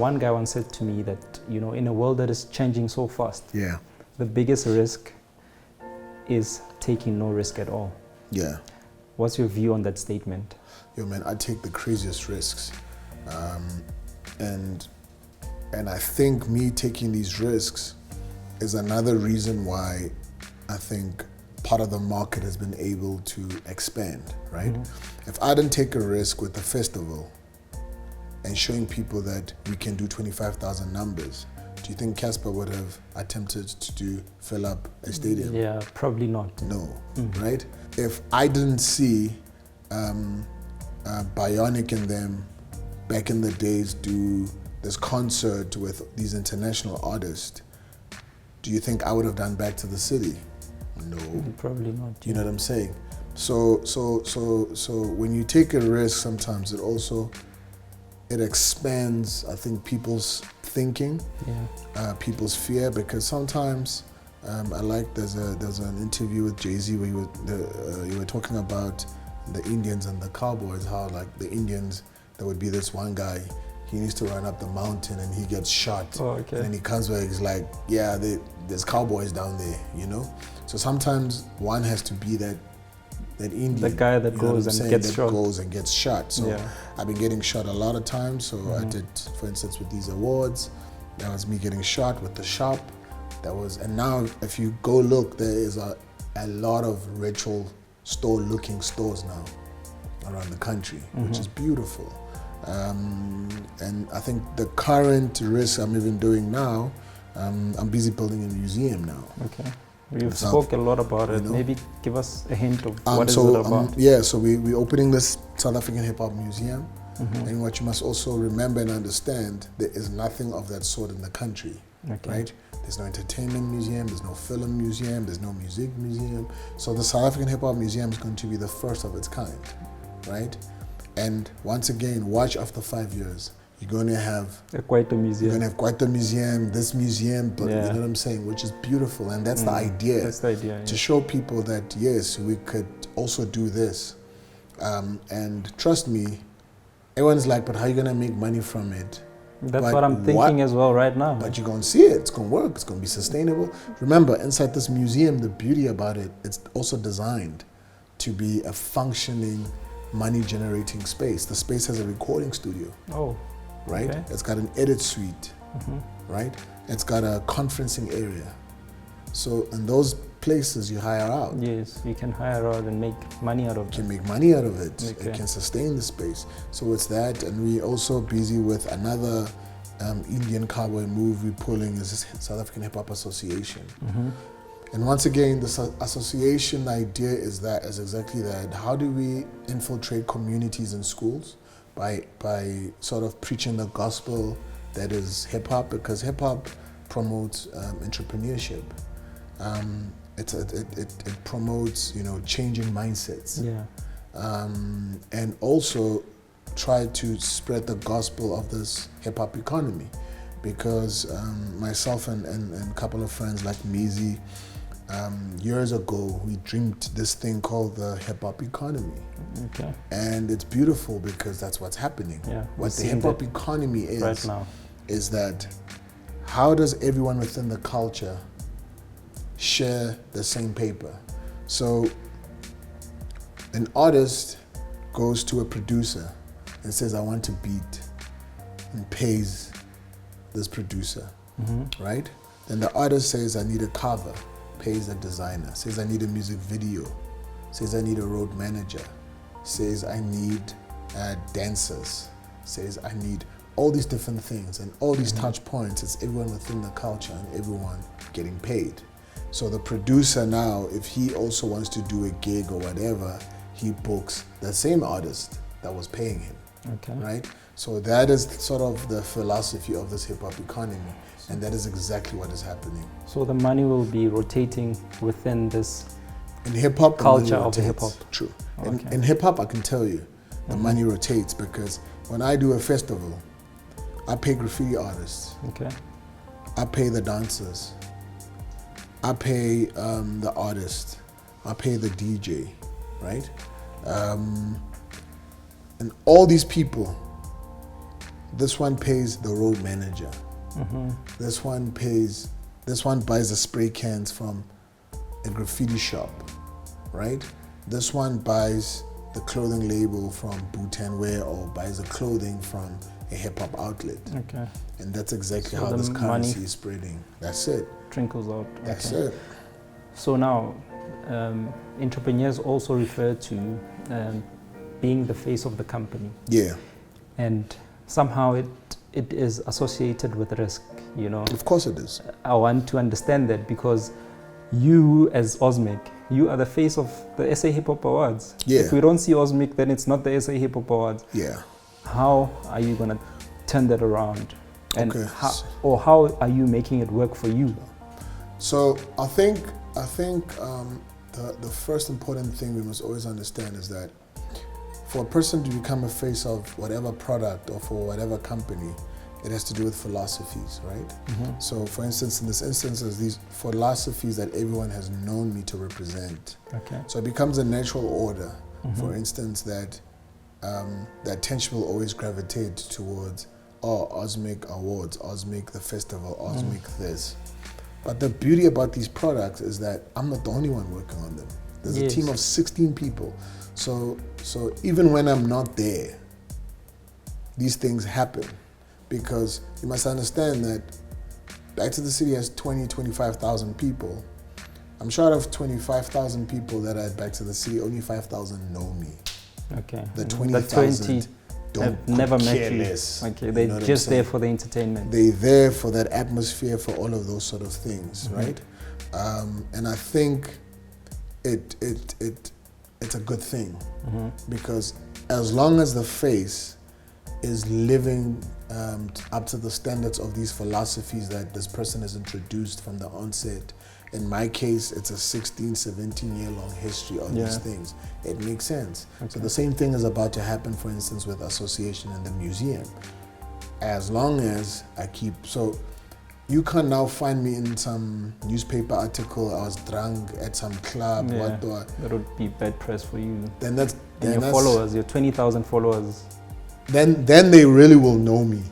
one guy once said to me that, in a world that is changing so fast, Yeah. the biggest risk is taking no risk at all. Yeah. What's your view on that statement? Yo, man, I take the craziest risks. And I think me taking these risks is another reason why I think part of the market has been able to expand, right? Mm-hmm. If I didn't take a risk with the festival and showing people that we can do 25,000 numbers, do you think Casper would have attempted to fill up a stadium? Yeah, probably not. No, right? If I didn't see Bionic and them back in the days do this concert with these international artists, do you think I would have done Back to the City? No. Probably not. You know what I'm saying? So when you take a risk, sometimes it expands, I think, people's thinking, people's fear, because sometimes there's an interview with Jozi where you were talking about the Indians and the cowboys, how like the Indians, there would be this one guy, he needs to run up the mountain and he gets shot. Oh, okay. And then he comes back, he's like, yeah, there's cowboys down there, So sometimes one has to be that Indian. The guy that goes and gets shot. Goes and gets shot. So I've been getting shot a lot of times. So I did, for instance, with these awards, that was me getting shot with the shop. And now if you go look, there is a lot of ritual looking stores now around the country, which is beautiful. And I think the current risk I'm even doing now, I'm busy building a museum now. Okay. You've spoke a lot about it. Maybe give us a hint of what is it about? So we're opening this South African Hip Hop Museum. And what you must also remember and understand, there is nothing of that sort in the country, right? There's no entertainment museum, there's no film museum, there's no music museum. So the South African Hip Hop Museum is going to be the first of its kind, right? And once again, watch after 5 years, you're going to have quite a museum. You're going to have quite the museum, this museum, but you know what I'm saying, which is beautiful. And that's the idea. That's the idea, to show people that, yes, we could also do this. And trust me, everyone's like, but how are you going to make money from it? That's what I'm thinking as well right now. But you're going to see it. It's going to work. It's going to be sustainable. Remember, inside this museum, the beauty about it, it's also designed to be a functioning, money-generating space. The space has a recording studio. Oh. Right? Okay. It's got an edit suite. Right? It's got a conferencing area. So in those places, you hire out. Yes, you can hire out and make money out of it. You can make money out of it. Okay. It can sustain the space. So it's that, and we're also busy with another Indian cowboy move we're pulling, is this South African Hip Hop Association. And once again, the association idea is exactly that. How do we infiltrate communities and schools by sort of preaching the gospel that is hip hop, because hip hop promotes entrepreneurship. It promotes, changing mindsets. And also try to spread the gospel of this hip hop economy, because myself and a couple of friends like Mizi, years ago, we dreamed this thing called the hip hop economy. Okay. And it's beautiful because that's what's happening. What the hip hop economy is right now is that how does everyone within the culture share the same paper? So an artist goes to a producer and says, I want to beat, and pays this producer, right? Then the artist says, I need a cover, pays a designer, says I need a music video, says I need a road manager, says I need dancers, says I need all these different things, and all these touch points. It's everyone within the culture and everyone getting paid. So the producer now, if he also wants to do a gig or whatever, he books the same artist that was paying him, right? So that is sort of the philosophy of this hip hop economy, and that is exactly what is happening. So the money will be rotating within this in hip hop culture of hip hop. True. In hip hop, I can tell you, the money rotates, because when I do a festival, I pay graffiti artists. I pay the dancers. I pay the artist. I pay the DJ, right? And all these people This one pays the road manager. This one buys the spray cans from a graffiti shop, right? This one buys the clothing label from Boot and Wear or buys the clothing from a hip hop outlet. Okay. And that's exactly So how the this currency money is spreading. That's it. Trickles out. That's Okay. it. So now, entrepreneurs also refer to being the face of the company. Yeah. And somehow it is associated with risk, you know. Of course it is. I want to understand that because you as Osmic, you are the face of the SA Hip Hop Awards. Yeah. If we don't see Osmic, then it's not the SA Hip Hop Awards. Yeah. How are you going to turn that around? And Okay. how are you making it work for you? So I think the first important thing we must always understand is that for a person to become a face of whatever product or for whatever company, it has to do with philosophies, right? So for instance, in this instance, there's these philosophies that everyone has known me to represent. Okay. So it becomes a natural order. For instance, that the attention will always gravitate towards, Osmic Awards, Osmic the festival, Osmic this. But the beauty about these products is that I'm not the only one working on them. There's a team of 16 people. So even when I'm not there, these things happen. Because you must understand that Back to the City has 25,000 people. I'm sure out of 25,000 people that are at Back to the City, only 5,000 know me. Okay. The 20,000 have never met you. Less. Okay, they're just there for the entertainment. They're there for that atmosphere, for all of those sort of things, right? And I think it's a good thing because as long as the face is living up to the standards of these philosophies that this person has introduced from the onset. In my case, it's a 16, 17-year-long history of these things. It makes sense. Okay. So the same thing is about to happen, for instance, with association in the museum. As long as I keep, so you can now find me in some newspaper article, I was drunk at some club, that would be bad press for you. Then that's, and your followers, your 20,000 followers. Then they really will know me.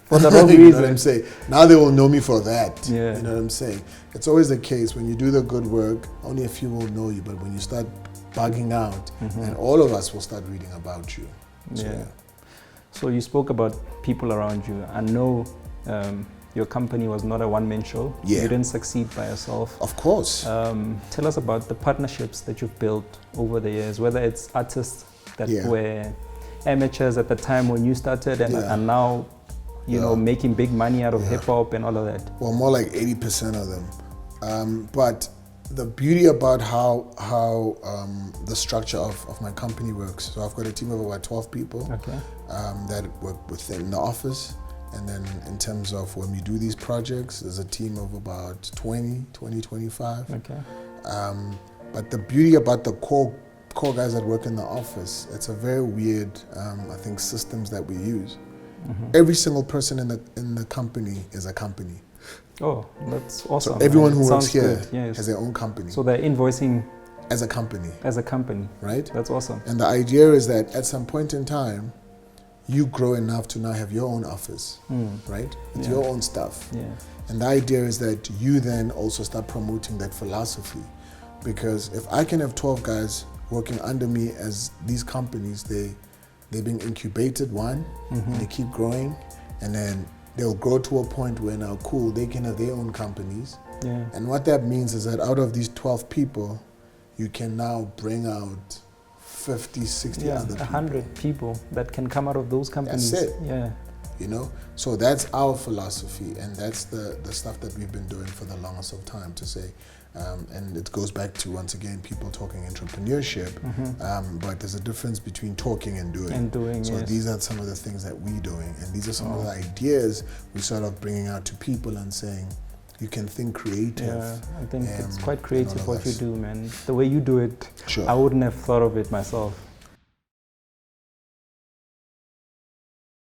For the wrong you reason. know what I'm saying? Now they will know me for that. Yeah. You know what I'm saying? It's always the case when you do the good work, only a few will know you, but when you start bugging out, and all of us will start reading about you. So, So you spoke about people around you. I know your company was not a one-man show. Yeah. You didn't succeed by yourself. Of course. Tell us about the partnerships that you've built over the years, whether it's artists that were amateurs at the time when you started and are now you know, making big money out of hip-hop and all of that. Well, more like 80% of them. But the beauty about how the structure of my company works, so I've got a team of about 12 people that work within the office. And then in terms of when we do these projects, there's a team of about 25. Okay. But the beauty about the core guys that work in the office, it's a very weird, I think, systems that we use. Every single person in the company is a company. Oh, that's awesome. So everyone who works here has their own company. So they're invoicing as a company. As a company. Right? That's awesome. And the idea is that at some point in time, you grow enough to now have your own office, right? With your own stuff. Yeah. And the idea is that you then also start promoting that philosophy. Because if I can have 12 guys working under me as these companies, they're being incubated, and they keep growing, and then they'll grow to a point where now, cool, they can have their own companies. Yeah. And what that means is that out of these 12 people, you can now bring out 50, 60 other people. 100 people that can come out of those companies. That's it. Yeah. You know? So that's our philosophy, and that's the stuff that we've been doing for the longest of time to say. And it goes back to, once again, people talking entrepreneurship, but there's a difference between talking and doing. So these are some of the things that we're doing, and these are some of the ideas we're sort of bringing out to people and saying, you can think creative. Yeah, I think it's quite creative what you do, man. The way you do it, I wouldn't have thought of it myself.